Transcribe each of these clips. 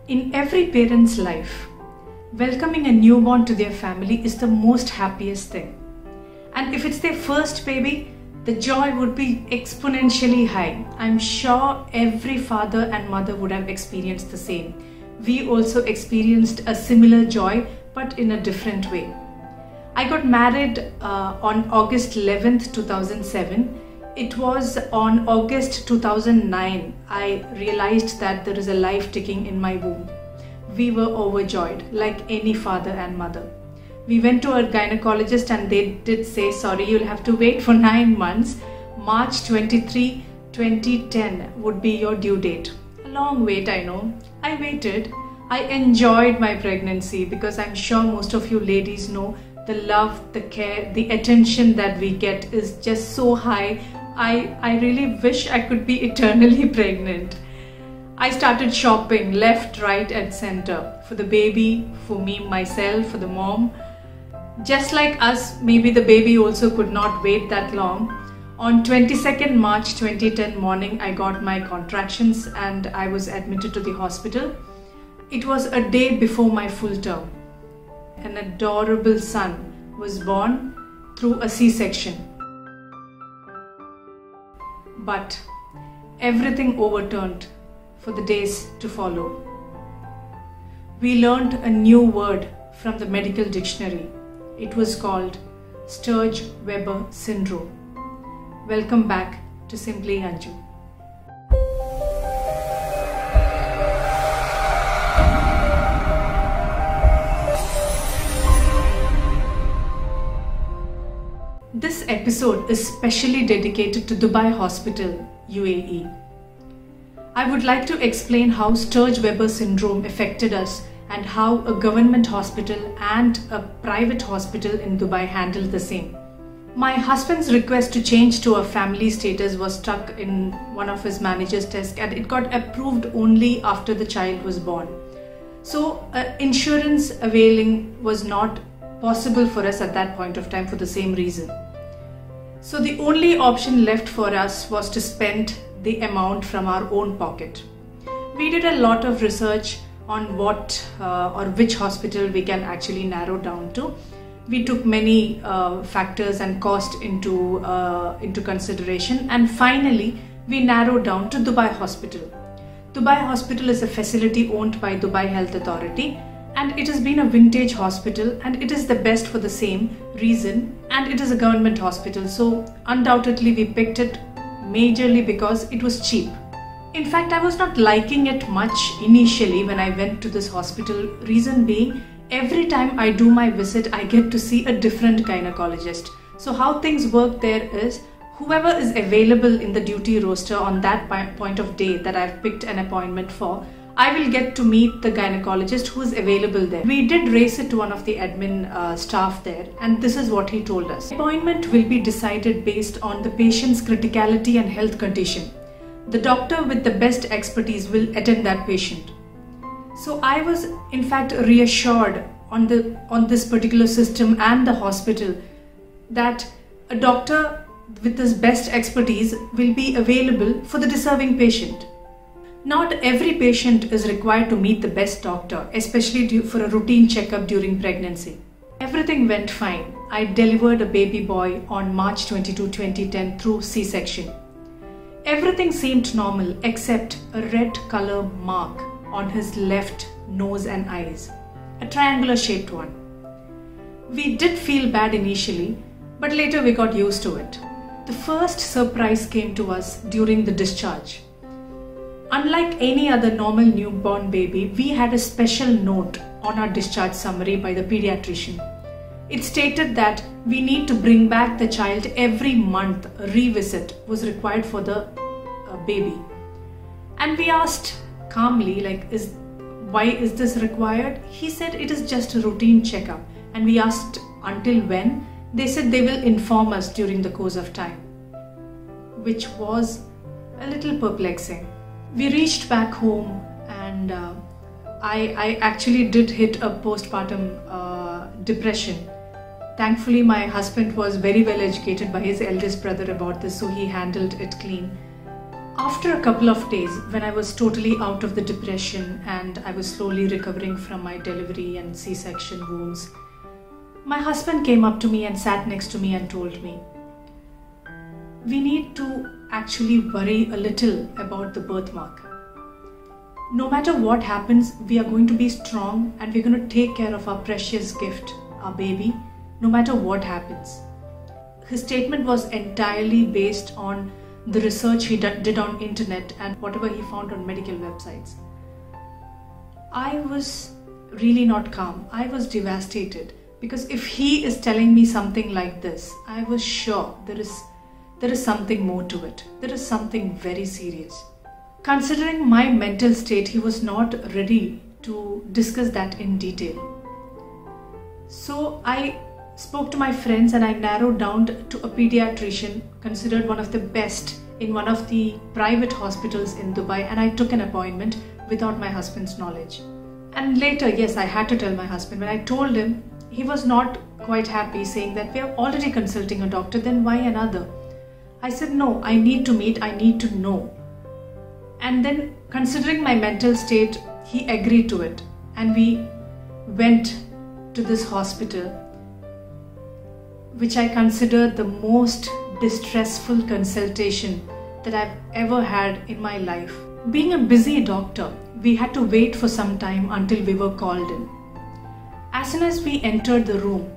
In every parent's life, welcoming a newborn to their family is the most happiest thing. And if it's their first baby, the joy would be exponentially high. I'm sure every father and mother would have experienced the same. We also experienced a similar joy, but in a different way. I got married on August 11th, 2007. It was on August 2009 I realized that there is a life ticking in my womb. We were overjoyed, like any father and mother. We went to a gynecologist and they did say, sorry, you'll have to wait for 9 months. March 23, 2010 would be your due date. A long wait, I know. I waited. I enjoyed my pregnancy because I'm sure most of you ladies know the love, the care, the attention that we get is just so high. I really wish I could be eternally pregnant. I started shopping left, right and center for the baby, for me, myself, for the mom. Just like us, maybe the baby also could not wait that long. On 22nd March 2010 morning, I got my contractions and I was admitted to the hospital. It was a day before my full term. An adorable son was born through a C-section. But everything overturned for the days to follow. We learned a new word from the medical dictionary. It was called Sturge-Weber syndrome. Welcome back to Simply Anju. This episode is specially dedicated to Dubai Hospital, UAE. I would like to explain how Sturge-Weber syndrome affected us and how a government hospital and a private hospital in Dubai handled the same. My husband's request to change to a family status was stuck in one of his manager's desk and it got approved only after the child was born. So insurance availing was not possible for us at that point of time for the same reason. So the only option left for us was to spend the amount from our own pocket. We did a lot of research on what or which hospital we can actually narrow down to. We took many factors and cost into consideration, and finally we narrowed down to Dubai Hospital. Dubai Hospital is a facility owned by Dubai Health Authority, and it has been a vintage hospital and it is the best for the same reason, and it is a government hospital, so undoubtedly we picked it majorly because it was cheap. In fact, I was not liking it much initially when I went to this hospital, reason being every time I do my visit I get to see a different gynecologist. So how things work there is whoever is available in the duty roster on that point of day that I've picked an appointment for, I will get to meet the gynecologist who is available there. We did raise it to one of the admin staff there, and this is what he told us. The appointment will be decided based on the patient's criticality and health condition. The doctor with the best expertise will attend that patient. So I was in fact reassured on this particular system and the hospital that a doctor with his best expertise will be available for the deserving patient. Not every patient is required to meet the best doctor, especially for a routine checkup during pregnancy. Everything went fine. I delivered a baby boy on March 22, 2010 through C-section. Everything seemed normal except a red color mark on his left nose and eyes, a triangular shaped one. We did feel bad initially, but later we got used to it. The first surprise came to us during the discharge. Unlike any other normal newborn baby, we had a special note on our discharge summary by the pediatrician. It stated that we need to bring back the child every month. A revisit was required for the baby. And we asked calmly, why is this required? He said it is just a routine checkup. And we asked until when? They said they will inform us during the course of time, which was a little perplexing. We reached back home and I actually did hit a postpartum depression. Thankfully, my husband was very well educated by his eldest brother about this, so he handled it clean. After a couple of days, when I was totally out of the depression and I was slowly recovering from my delivery and C-section wounds, my husband came up to me and sat next to me and told me, we need to actually worry a little about the birthmark. No matter what happens, we are going to be strong and we're going to take care of our precious gift, our baby, no matter what happens. His statement was entirely based on the research he did on internet and whatever he found on medical websites. I was really not calm. I was devastated because if he is telling me something like this, I was sure there is something more to it. There is something very serious. Considering my mental state, he was not ready to discuss that in detail. So I spoke to my friends and I narrowed down to a pediatrician considered one of the best in one of the private hospitals in Dubai, and I took an appointment without my husband's knowledge. And later, yes, I had to tell my husband. When I told him, he was not quite happy, saying that we are already consulting a doctor, then why another? I said, no, I need to meet, I need to know. And then considering my mental state, he agreed to it. And we went to this hospital, which I consider the most distressful consultation that I've ever had in my life. Being a busy doctor, we had to wait for some time until we were called in. As soon as we entered the room,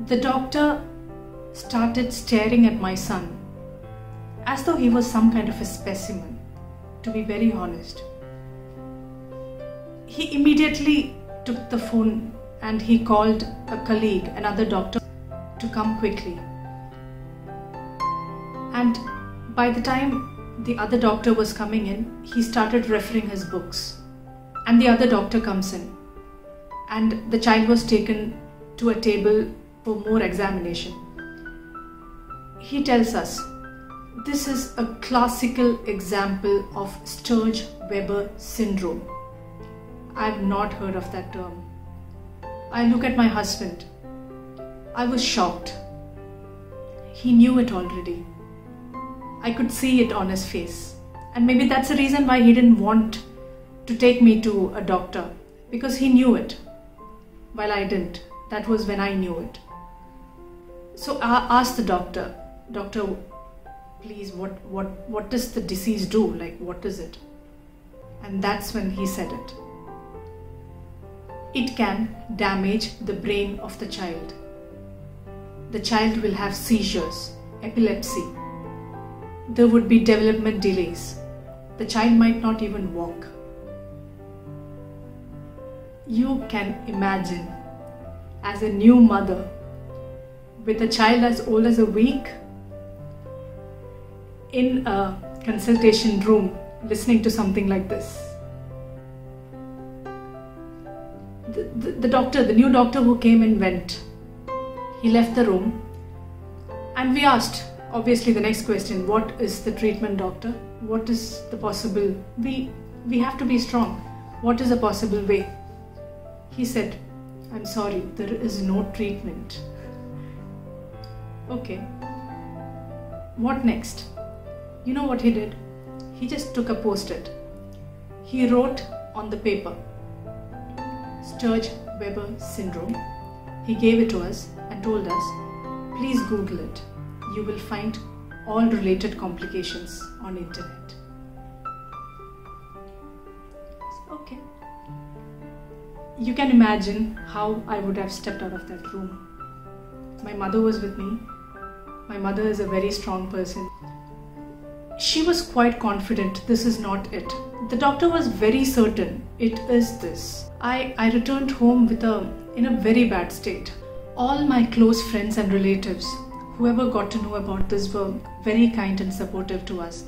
the doctor started staring at my son as though he was some kind of a specimen, to be very honest. He immediately took the phone and he called a colleague, another doctor, to come quickly. And by the time the other doctor was coming in, he started referring his books. And the other doctor comes in. And the child was taken to a table for more examination. He tells us, this is a classical example of Sturge-Weber syndrome. I've not heard of that term. I look at my husband. I was shocked. He knew it already. I could see it on his face. And maybe that's the reason why he didn't want to take me to a doctor, because he knew it. While I didn't. That was when I knew it. So I asked the doctor, please, what does the disease do? Like, what is it? And that's when he said it. It can damage the brain of the child. The child will have seizures, epilepsy. There would be development delays. The child might not even walk. You can imagine, as a new mother, with a child as old as a week, in a consultation room, listening to something like this. The new doctor who came and went, he left the room, and we asked, obviously, the next question, what is the treatment, doctor? What is the possible? We have to be strong. What is the possible way? He said, I'm sorry, there is no treatment. Okay. What next? You know what he did? He just took a post-it. He wrote on the paper, Sturge-Weber syndrome. He gave it to us and told us, please Google it. You will find all related complications on internet. Okay. You can imagine how I would have stepped out of that room. My mother was with me. My mother is a very strong person. She was quite confident this is not it. The doctor was very certain it is this. I returned home in a very bad state. All my close friends and relatives, whoever got to know about this, were very kind and supportive to us.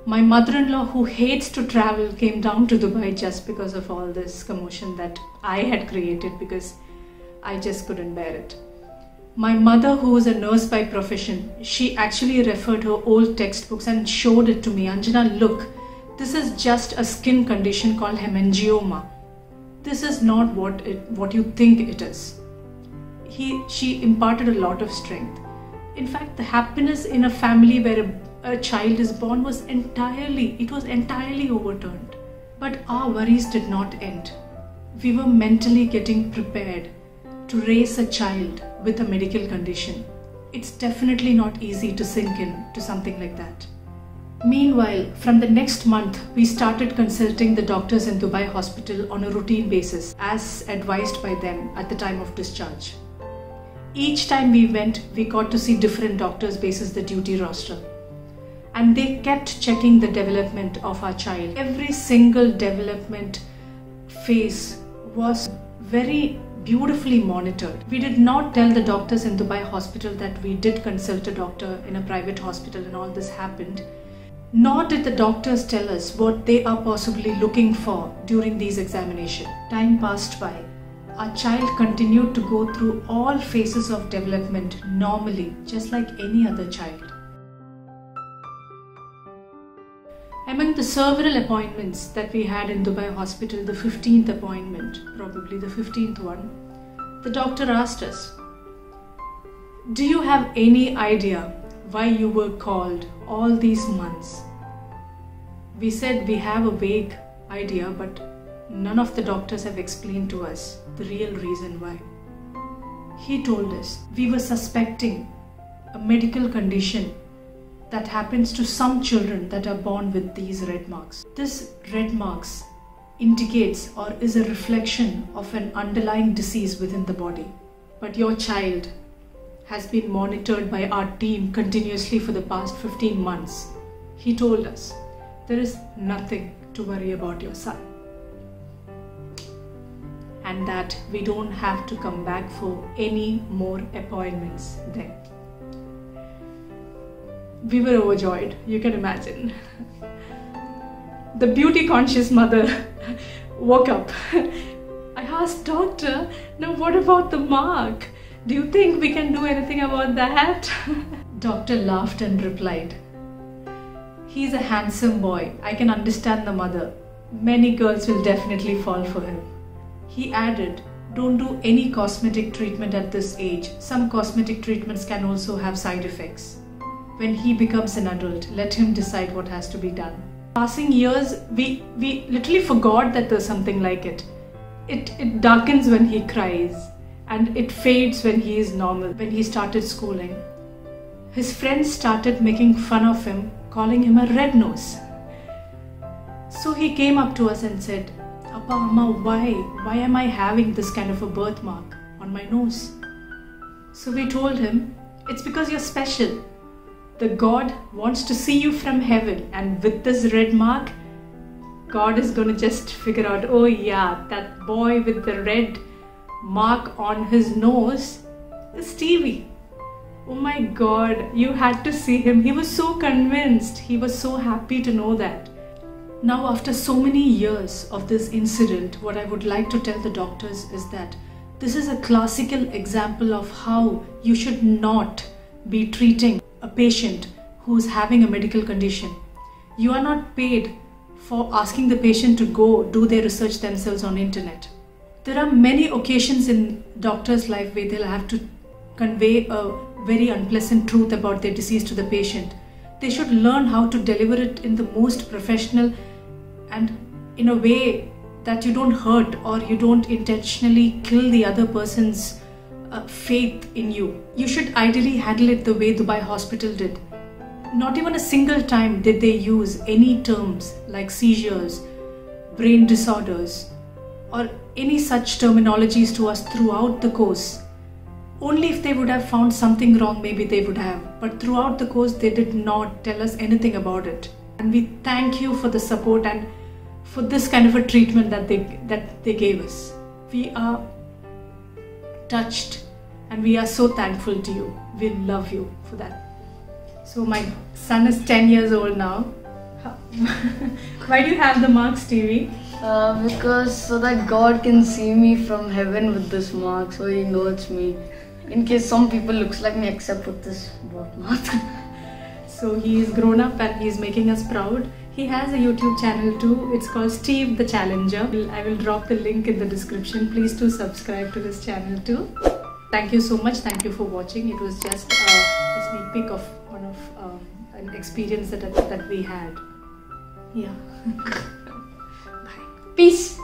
My mother-in-law, who hates to travel, came down to Dubai just because of all this commotion that I had created, because I just couldn't bear it. My mother, who was a nurse by profession, she actually referred her old textbooks and showed it to me. Anjana, look, this is just a skin condition called hemangioma. This is not what you think it is. She imparted a lot of strength. In fact, the happiness in a family where a child is born was entirely overturned. But our worries did not end. We were mentally getting prepared to raise a child with a medical condition. It's definitely not easy to sink in to something like that. Meanwhile, from the next month, we started consulting the doctors in Dubai Hospital on a routine basis as advised by them at the time of discharge. Each time we went, we got to see different doctors basis the duty roster. And they kept checking the development of our child. Every single development phase was very beautifully monitored. We did not tell the doctors in Dubai Hospital that we did consult a doctor in a private hospital and all this happened. Nor did the doctors tell us what they are possibly looking for during these examinations. Time passed by. Our child continued to go through all phases of development normally, just like any other child. Among the several appointments that we had in Dubai Hospital, the 15th appointment, probably the 15th one, the doctor asked us, "Do you have any idea why you were called all these months?" We said we have a vague idea, but none of the doctors have explained to us the real reason why. He told us we were suspecting a medical condition that happens to some children that are born with these red marks. This red marks indicates or is a reflection of an underlying disease within the body. But your child has been monitored by our team continuously for the past 15 months. He told us, there is nothing to worry about your son. And that we don't have to come back for any more appointments then. We were overjoyed, you can imagine. The beauty conscious mother woke up. I asked, "Doctor, now what about the mark? Do you think we can do anything about that?" Doctor laughed and replied, "He's a handsome boy. I can understand the mother. Many girls will definitely fall for him." He added, "Don't do any cosmetic treatment at this age. Some cosmetic treatments can also have side effects. When he becomes an adult, let him decide what has to be done." Passing years, we literally forgot that there's something like it. It darkens when he cries and it fades when he is normal. When he started schooling, his friends started making fun of him, calling him a red nose. So he came up to us and said, "Appa, Amma, why am I having this kind of a birthmark on my nose?" So we told him, "It's because you're special. The God wants to see you from heaven, and with this red mark, God is going to just figure out, oh yeah, that boy with the red mark on his nose is Stevie." Oh my God, you had to see him. He was so convinced. He was so happy to know that. Now, after so many years of this incident, what I would like to tell the doctors is that this is a classical example of how you should not be treating a patient who is having a medical condition. You are not paid for asking the patient to go do their research themselves on internet. There are many occasions in doctor's life where they'll have to convey a very unpleasant truth about their disease to the patient. They should learn how to deliver it in the most professional and in a way that you don't hurt or you don't intentionally kill the other person's faith in you. You should ideally handle it the way Dubai Hospital did. Not even a single time did they use any terms like seizures, brain disorders, or any such terminologies to us throughout the course. Only if they would have found something wrong, maybe they would have. But throughout the course, they did not tell us anything about it. And we thank you for the support and for this kind of a treatment that they gave us. We are touched and we are so thankful to you. We love you for that. So my son is 10 years old now. Why do you have the mark, Stevie? Because so that God can see me from heaven with this mark, so He knows it's me. In case some people looks like me except with this birthmark. So he is grown up and he is making us proud. He has a YouTube channel too. It's called Steve the Challenger. I will drop the link in the description. Please do subscribe to his channel too. Thank you so much. Thank you for watching. It was just a sneak peek of one of an experience that we had. Yeah. Bye. Peace.